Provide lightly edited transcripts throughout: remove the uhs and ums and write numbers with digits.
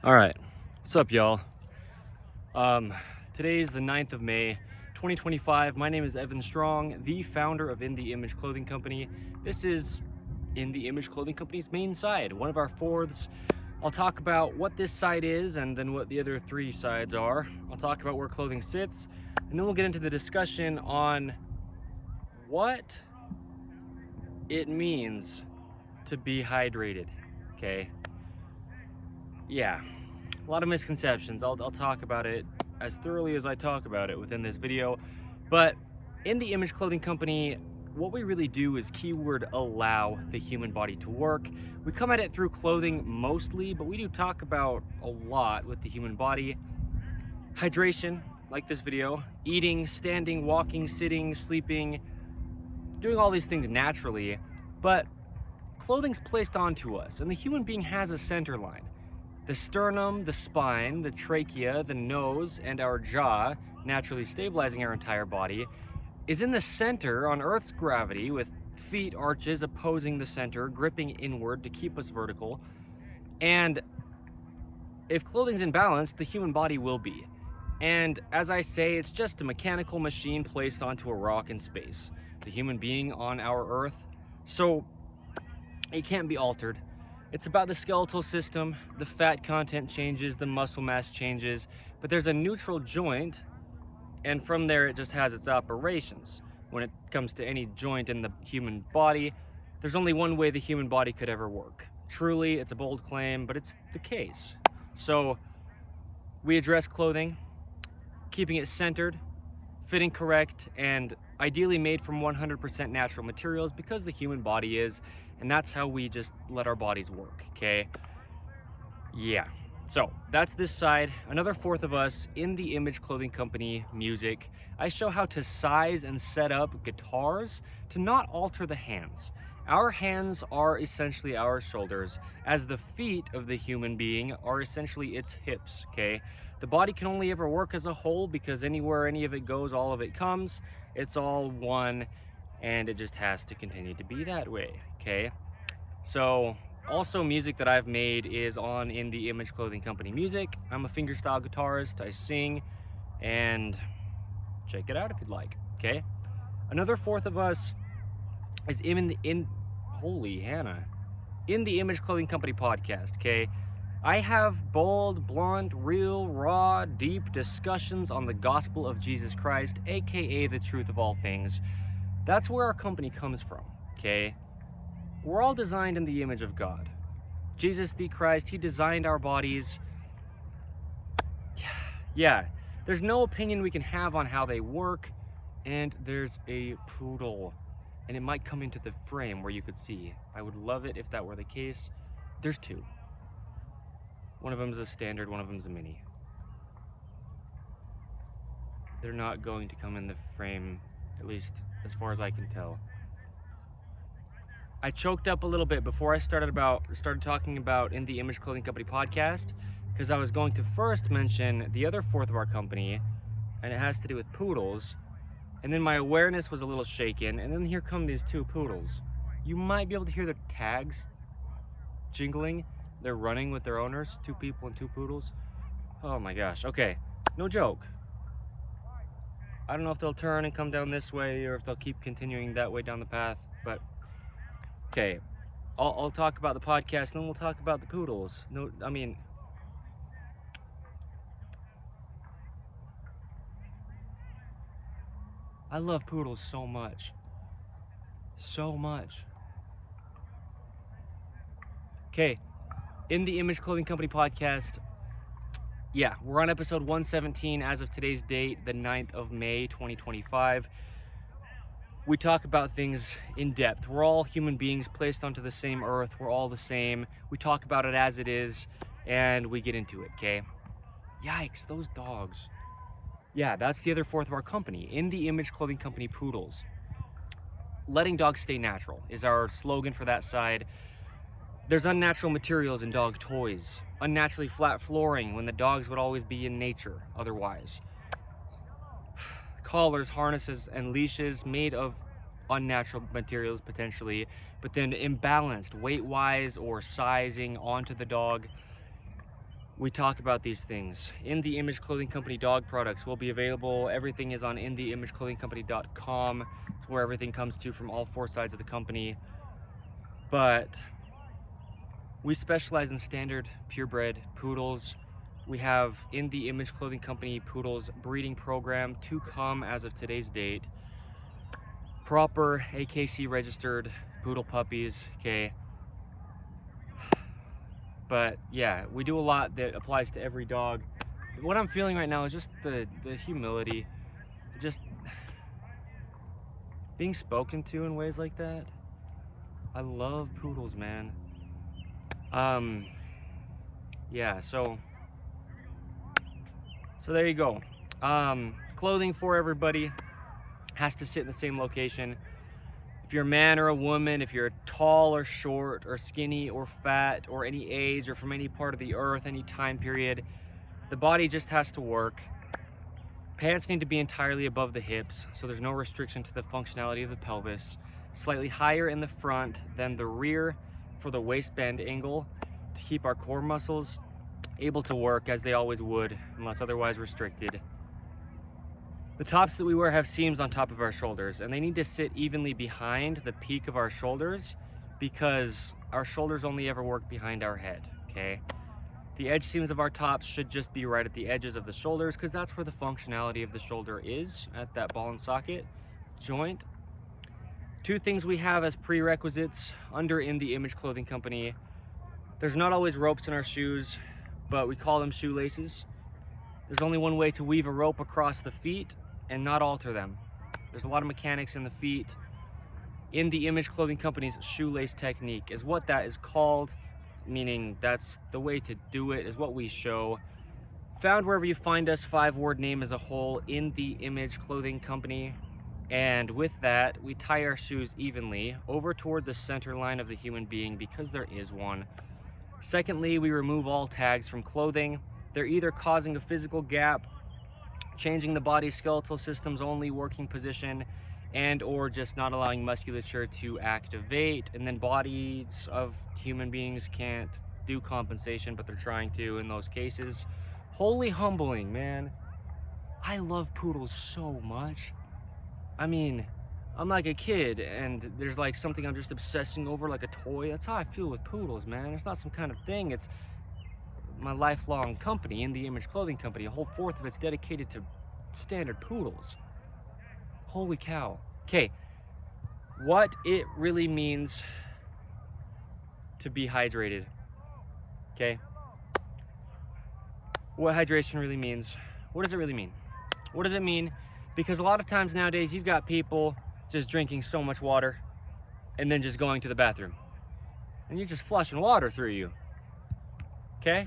All right, what's up, y'all? Today is the 9th of May, 2025. My name is Evan Strong, the founder of In The Image Clothing Company. This is In The Image Clothing Company's main side, one of our fourths. I'll talk about what this side is and then what the other three sides are. I'll talk about where clothing sits, and then we'll get into the discussion on what it means to be hydrated, okay? Yeah, a lot of misconceptions. I'll talk about it as thoroughly as I talk about it within this video. But in the Image Clothing Company, what we really do is keyword allow the human body to work. We come at it through clothing mostly, but we do talk about a lot with the human body. Hydration, like this video, eating, standing, walking, sitting, sleeping, doing all these things naturally, but clothing's placed onto us, and the human being has a center line. The sternum, the spine, the trachea, the nose, and our jaw, naturally stabilizing our entire body, is in the center on Earth's gravity, with feet arches opposing the center, gripping inward to keep us vertical. And if clothing's imbalanced, the human body will be. And as I say, it's just a mechanical machine placed onto a rock in space. The human being on our Earth. So it can't be altered. It's about the skeletal system, the fat content changes, the muscle mass changes, but there's a neutral joint, and from there it just has its operations. When it comes to any joint in the human body, there's only one way the human body could ever work. Truly, it's a bold claim, but it's the case. So we address clothing, keeping it centered, fitting correct, and ideally made from 100% natural materials, because the human body is, and that's how we just let our bodies work, okay? Yeah, so that's this side. Another fourth of us in the Image Clothing Company music. I show how to size and set up guitars to not alter the hands. Our hands are essentially our shoulders, as the feet of the human being are essentially its hips, okay? The body can only ever work as a whole, because anywhere any of it goes, all of it comes. It's all one, and it just has to continue to be that way, okay? So also, music that I've made is on In The Image Clothing Company music. I'm a fingerstyle guitarist. I sing, and check it out if you'd like, okay? Another fourth of us is holy Hannah, In The Image Clothing Company podcast, okay? I have bold, blunt, real, raw, deep discussions on the gospel of Jesus Christ, aka the truth of all things. That's where our company comes from, okay? We're all designed in the image of God. Jesus the Christ, he designed our bodies. Yeah, there's no opinion we can have on how they work, and there's a poodle, and it might come into the frame where you could see. I would love it if that were the case. There's two. One of them is a standard, one of them is a mini. They're not going to come in the frame, at least as far as I can tell. I choked up a little bit before I started talking about In The Image Clothing Company podcast, because I was going to first mention the other fourth of our company, and it has to do with poodles. And then my awareness was a little shaken, and then here come these two poodles. You might be able to hear their tags jingling. They're running with their owners, two people and two poodles. Oh my gosh, okay, no joke. I don't know if they'll turn and come down this way, or if they'll keep continuing that way down the path, but okay. I'll talk about the podcast, and then we'll talk about the poodles. No, I mean, I love poodles so much. So much. Okay, In The Image Clothing Company podcast. Yeah, we're on episode 117 as of today's date, the 9th of May, 2025. We talk about things in depth. We're all human beings placed onto the same earth. We're all the same. We talk about it as it is, and we get into it, okay? Yikes, those dogs. Yeah, that's the other fourth of our company, In The Image Clothing Company Poodles. Letting dogs stay natural is our slogan for that side. There's unnatural materials in dog toys. Unnaturally flat flooring when the dogs would always be in nature otherwise. Collars, harnesses, and leashes made of unnatural materials potentially, but then imbalanced weight-wise or sizing onto the dog. we talk about these things. In the Image Clothing Company dog products will be available. Everything is on InTheImageClothingCompany.com. It's where everything comes to from all four sides of the company. But we specialize in standard purebred poodles. We have In the Image Clothing Company poodles breeding program to come as of today's date. Proper AKC registered poodle puppies, okay? But yeah, we do a lot that applies to every dog. What I'm feeling right now is just the humility, just being spoken to in ways like that. I love poodles, man. Yeah, so there you go. Clothing for everybody has to sit in the same location. If you're a man or a woman, if you're tall or short or skinny or fat or any age or from any part of the earth, any time period, the body just has to work. Pants need to be entirely above the hips, so there's no restriction to the functionality of the pelvis. Slightly higher in the front than the rear for the waistband angle to keep our core muscles able to work as they always would, unless otherwise restricted. The tops that we wear have seams on top of our shoulders, and they need to sit evenly behind the peak of our shoulders because our shoulders only ever work behind our head, okay? The edge seams of our tops should just be right at the edges of the shoulders because that's where the functionality of the shoulder is, at that ball and socket joint. Two things we have as prerequisites under In the Image Clothing Company. There's not always ropes in our shoes, but we call them shoelaces. There's only one way to weave a rope across the feet and not alter them. There's a lot of mechanics in the feet. In the Image Clothing Company's shoelace technique is what that is called, meaning that's the way to do it, is what we show. Found wherever you find us, 5-word name as a whole, In the Image Clothing Company. And with that, we tie our shoes evenly over toward the center line of the human being because there is one. Secondly, we remove all tags from clothing. They're either causing a physical gap, changing the body's skeletal system's only working position, and or just not allowing musculature to activate. And then bodies of human beings can't do compensation, but they're trying to in those cases. Wholly humbling, man. I love poodles so much. I mean, I'm like a kid and there's like something I'm just obsessing over, like a toy. That's how I feel with poodles, man. It's not some kind of thing. It's my lifelong company, In the Image Clothing Company. A whole fourth of it's dedicated to standard poodles. Holy cow. Okay, what it really means to be hydrated. Okay, what hydration really means. What does it really mean? What does it mean? Because a lot of times nowadays you've got people just drinking so much water and then just going to the bathroom and you're just flushing water through you. Okay?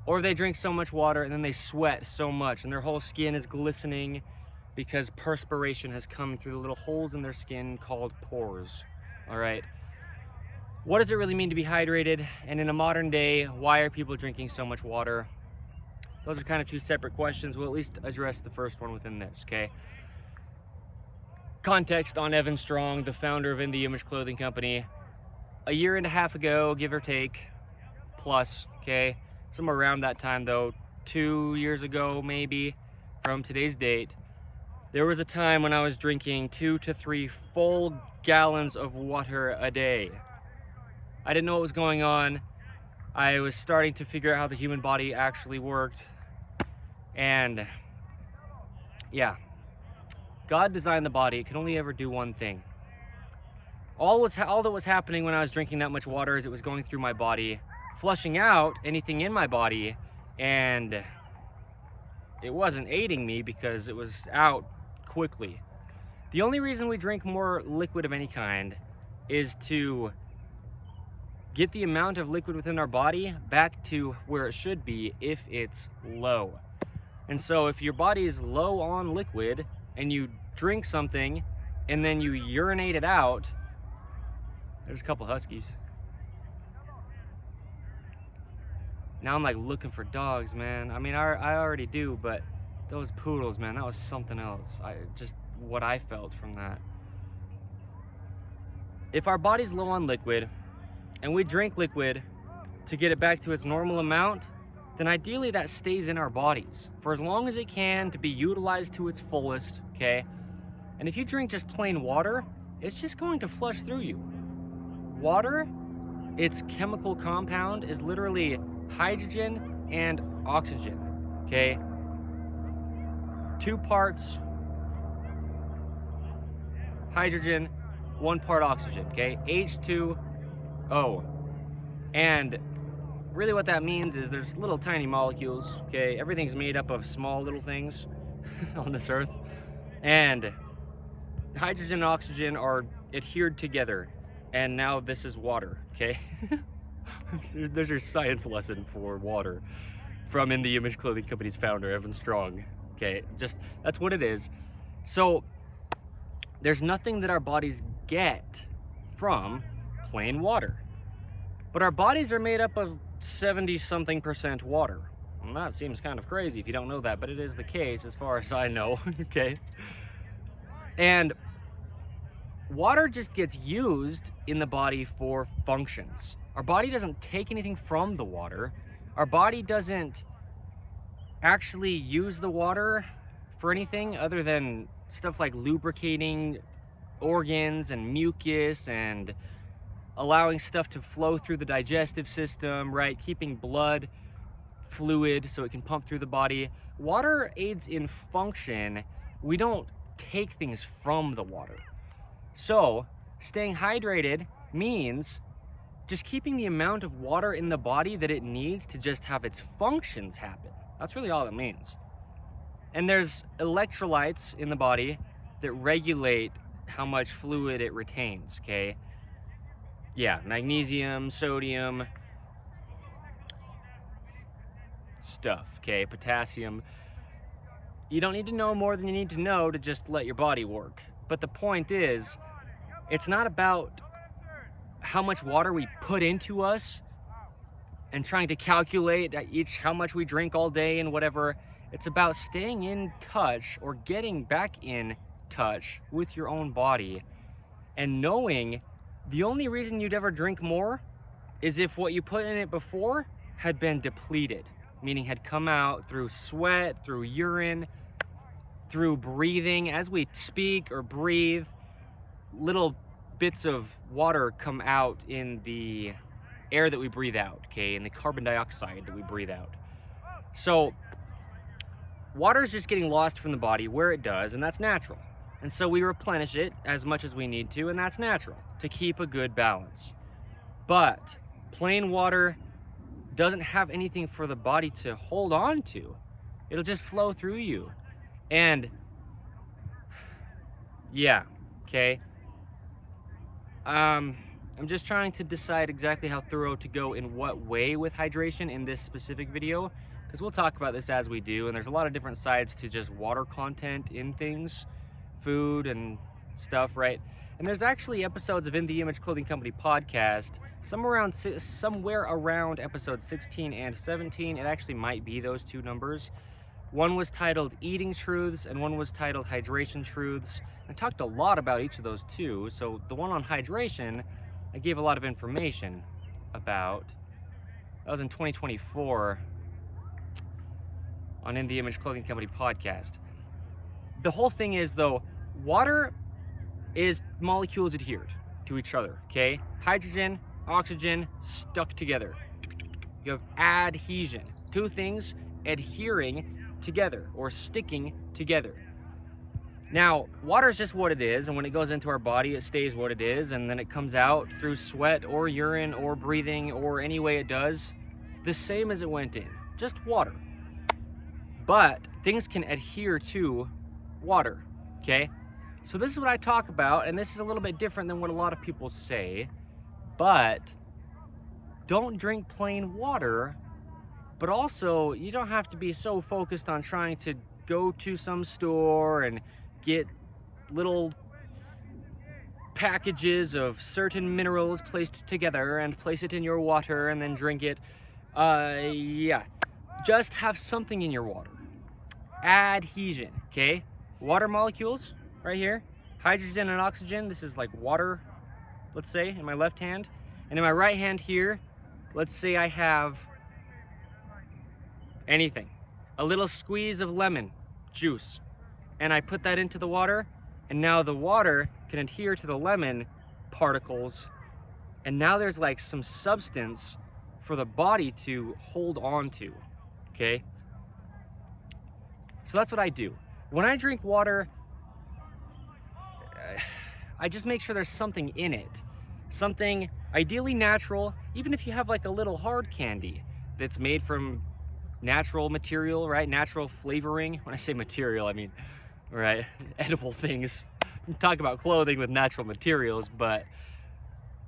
Or they drink so much water and then they sweat so much and their whole skin is glistening because perspiration has come through the little holes in their skin called pores. All right. What does it really mean to be hydrated? And in a modern day, why are people drinking so much water? Those are kind of two separate questions. We'll at least address the first one within this, okay? Context on Evan Strong, the founder of In the Image Clothing Company. A year and a half ago, give or take, plus, okay? Somewhere around that time though, 2 years ago maybe, from today's date, there was a time when I was drinking 2 to 3 full gallons of water a day. I didn't know what was going on. I was starting to figure out how the human body actually worked. And yeah, God designed the body. It can only ever do one thing. All that was happening when I was drinking that much water is it was going through my body, flushing out anything in my body, and it wasn't aiding me because it was out quickly. The only reason we drink more liquid of any kind is to get the amount of liquid within our body back to where it should be if it's low. And so if your body is low on liquid and you drink something and then you urinate it out, there's a couple huskies. Now I'm like looking for dogs, man. I mean, I already do, but those poodles, man, that was something else. Just what I felt from that. If our body's low on liquid and we drink liquid to get it back to its normal amount, then ideally that stays in our bodies for as long as it can to be utilized to its fullest, okay? And if you drink just plain water, it's just going to flush through you. Water, its chemical compound is literally hydrogen and oxygen, okay? 2 parts hydrogen, 1 part oxygen, okay? H2O. And really what that means is there's little tiny molecules, okay? Everything's made up of small little things on this earth. And hydrogen and oxygen are adhered together. And now this is water, okay? There's your science lesson for water from In the Image Clothing Company's founder, Evan Strong. Okay, just that's what it is. So there's nothing that our bodies get from plain water. But our bodies are made up of 70-something% water. Well, that seems kind of crazy if you don't know that, but it is the case as far as I know, okay? And water just gets used in the body for functions. Our body doesn't take anything from the water. Our body doesn't actually use the water for anything other than stuff like lubricating organs and mucus and allowing stuff to flow through the digestive system, right? Keeping blood fluid so it can pump through the body. Water aids in function. We don't take things from the water. So staying hydrated means just keeping the amount of water in the body that it needs to just have its functions happen. That's really all it means. And there's electrolytes in the body that regulate how much fluid it retains, okay? Yeah, magnesium, sodium, stuff, okay? Potassium. You don't need to know more than you need to know to just let your body work. But the point is, it's not about how much water we put into us and trying to calculate how much we drink all day and whatever. It's about staying in touch or getting back in touch with your own body and knowing the only reason you'd ever drink more is if what you put in it before had been depleted, meaning had come out through sweat, through urine, through breathing. As we speak or breathe, little bits of water come out in the air that we breathe out, okay, and the carbon dioxide that we breathe out. So water is just getting lost from the body where it does, and that's natural. And so we replenish it as much as we need to, and that's natural to keep a good balance. But plain water doesn't have anything for the body to hold on to. It'll just flow through you. And yeah, okay. I'm just trying to decide exactly how thorough to go in what way with hydration in this specific video, because we'll talk about this as we do, and there's a lot of different sides to just water content in things, food and stuff, right? And there's actually episodes of In the Image Clothing Company podcast, somewhere around episode 16 and 17. It actually might be those 2 numbers. One was titled Eating Truths and one was titled Hydration Truths. I talked a lot about each of those 2. So the one on hydration, I gave a lot of information about. That was in 2024 on In the Image Clothing Company podcast. The whole thing is, though, water is molecules adhered to each other, okay? Hydrogen, oxygen, stuck together. You have adhesion. 2 things adhering together or sticking together. Now, water is just what it is, and when it goes into our body, it stays what it is, and then it comes out through sweat or urine or breathing or any way it does, the same as it went in, just water. But things can adhere to water, okay? So this is what I talk about, and this is a little bit different than what a lot of people say, but don't drink plain water, but also you don't have to be so focused on trying to go to some store and get little packages of certain minerals placed together and place it in your water and then drink it. Yeah, just have something in your water. Adhesion, okay? Water molecules right here, hydrogen and oxygen. This is like water, let's say, in my left hand. And in my right hand here, let's say I have anything. A little squeeze of lemon juice, and I put that into the water, and now the water can adhere to the lemon particles, and now there's like some substance for the body to hold on to, okay? So that's what I do. When I drink water, I just make sure there's something in it. Something ideally natural, even if you have like a little hard candy that's made from natural material, right? Natural flavoring. When I say material, I mean, right, edible things. Talk about clothing with natural materials, but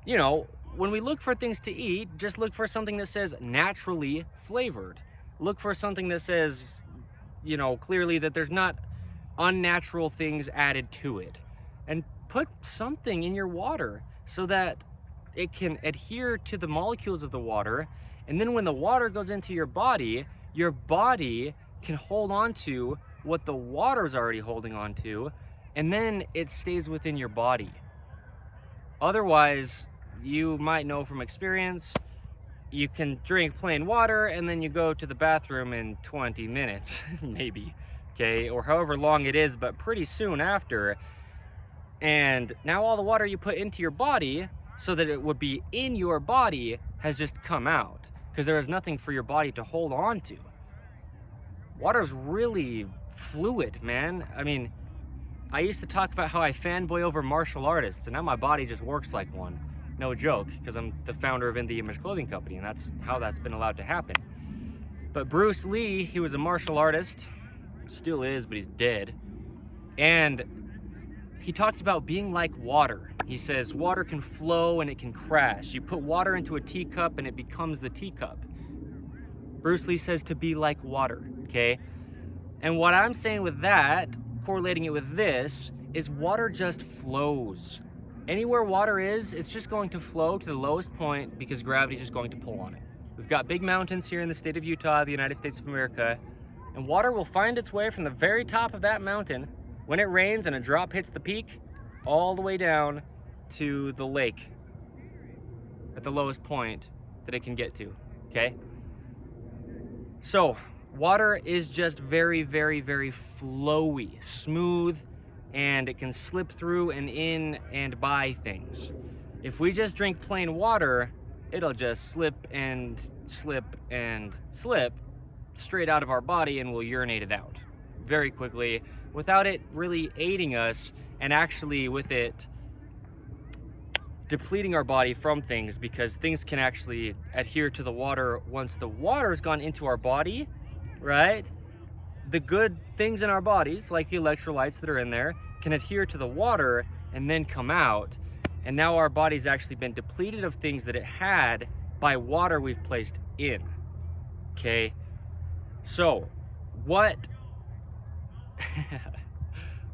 you know, when we look for things to eat, just look for something that says naturally flavored. Look for something that says, you know, clearly that there's not unnatural things added to it. And put something in your water so that it can adhere to the molecules of the water. And then when the water goes into your body can hold on to what the water's already holding on to, and then it stays within your body. Otherwise, you might know from experience, you can drink plain water and then you go to the bathroom in 20 minutes, maybe, okay? Or however long it is, but pretty soon after. And now all the water you put into your body so that it would be in your body has just come out because there is nothing for your body to hold on to. Water's really fluid, man. I mean, I used to talk about how I fanboy over martial artists, and now my body just works like one. No joke, because I'm the founder of In The Image Clothing Company, and that's how that's been allowed to happen. But Bruce Lee, he was a martial artist, still is, but he's dead. And he talked about being like water. He says water can flow and it can crash. You put water into a teacup and it becomes the teacup. Bruce Lee says to be like water, okay? And what I'm saying with that, correlating it with this, is water just flows. Anywhere water is, it's just going to flow to the lowest point because gravity's just going to pull on it. We've got big mountains here in the state of Utah, the United States of America, and water will find its way from the very top of that mountain when it rains and a drop hits the peak all the way down to the lake at the lowest point that it can get to, okay? So, water is just very, very, very flowy, smooth, and it can slip through and in and by things. If we just drink plain water, it'll just slip and slip and slip straight out of our body and we'll urinate it out very quickly without it really aiding us, and actually with it depleting our body from things, because things can actually adhere to the water once the water's gone into our body, right? The good things in our bodies, like the electrolytes that are in there, can adhere to the water and then come out. And now our body's actually been depleted of things that it had by water we've placed in, okay? So, what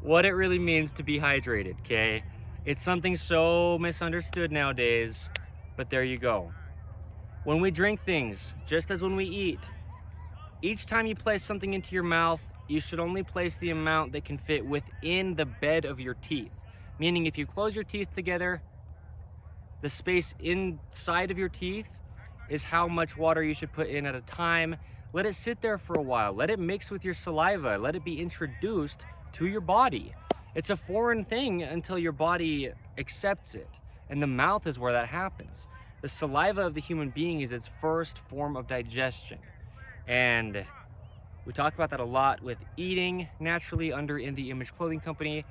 it really means to be hydrated, okay? It's something so misunderstood nowadays, but there you go. When we drink things, just as when we eat, each time you place something into your mouth, you should only place the amount that can fit within the bed of your teeth. Meaning if you close your teeth together, the space inside of your teeth is how much water you should put in at a time. Let it sit there for a while. Let it mix with your saliva. Let it be introduced to your body. It's a foreign thing until your body accepts it. And the mouth is where that happens. The saliva of the human being is its first form of digestion. And we talk about that a lot with eating naturally under In The Image Clothing Company.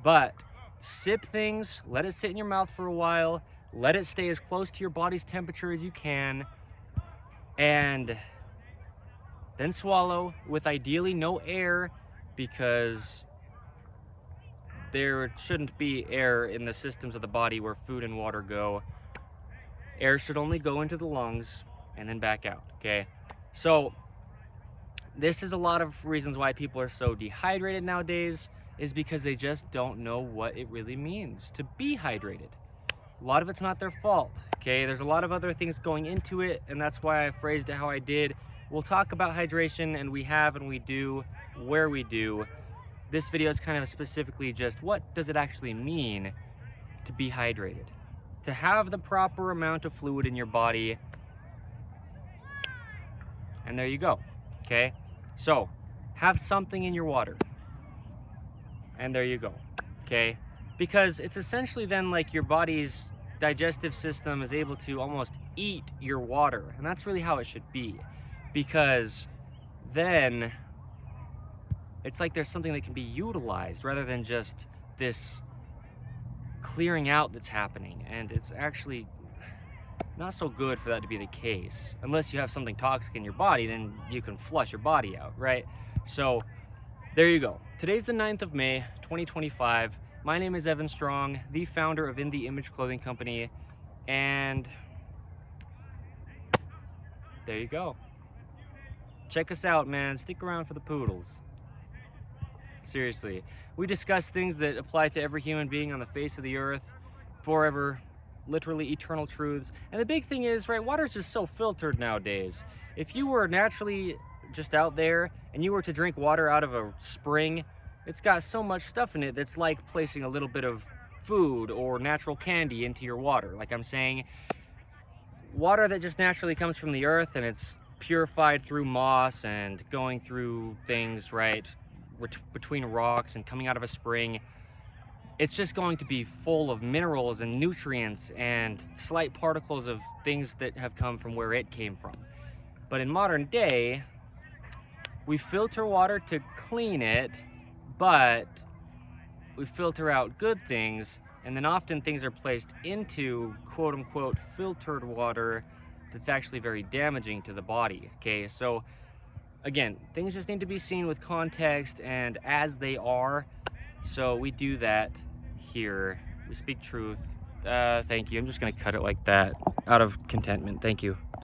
But sip things, let it sit in your mouth for a while, let it stay as close to your body's temperature as you can, and then swallow with ideally no air, because there shouldn't be air in the systems of the body where food and water go. Air should only go into the lungs and then back out, okay? So this is a lot of reasons why people are so dehydrated nowadays, is because they just don't know what it really means to be hydrated. A lot of it's not their fault, okay? There's a lot of other things going into it, and that's why I phrased it how I did. We'll talk about hydration, and we have and we do where we do. This video is kind of specifically just what does it actually mean to be hydrated? To have the proper amount of fluid in your body. And there you go, okay? So have something in your water, and there you go, okay? Because it's essentially then like your body's digestive system is able to almost eat your water, and that's really how it should be, because then it's like there's something that can be utilized rather than just this clearing out that's happening. And it's actually not so good for that to be the case. Unless you have something toxic in your body, then you can flush your body out, right? So there you go. Today's the 9th of May, 2025. My name is Evan Strong, the founder of In The Image Clothing Company, and there you go. Check us out, man. Stick around for the poodles. Seriously. We discuss things that apply to every human being on the face of the earth, forever, literally eternal truths. And the big thing is, right, water's just so filtered nowadays. If you were naturally just out there and you were to drink water out of a spring, it's got so much stuff in it that's like placing a little bit of food or natural candy into your water. Like I'm saying, water that just naturally comes from the earth and it's purified through moss and going through things, right, between rocks and coming out of a spring, it's just going to be full of minerals and nutrients and slight particles of things that have come from where it came from. But in modern day, we filter water to clean it, but we filter out good things, and then often things are placed into quote-unquote filtered water that's actually very damaging to the body, okay? So again, things just need to be seen with context and as they are. So we do that here. We speak truth. Thank you. I'm just gonna cut it like that out of contentment. Thank you.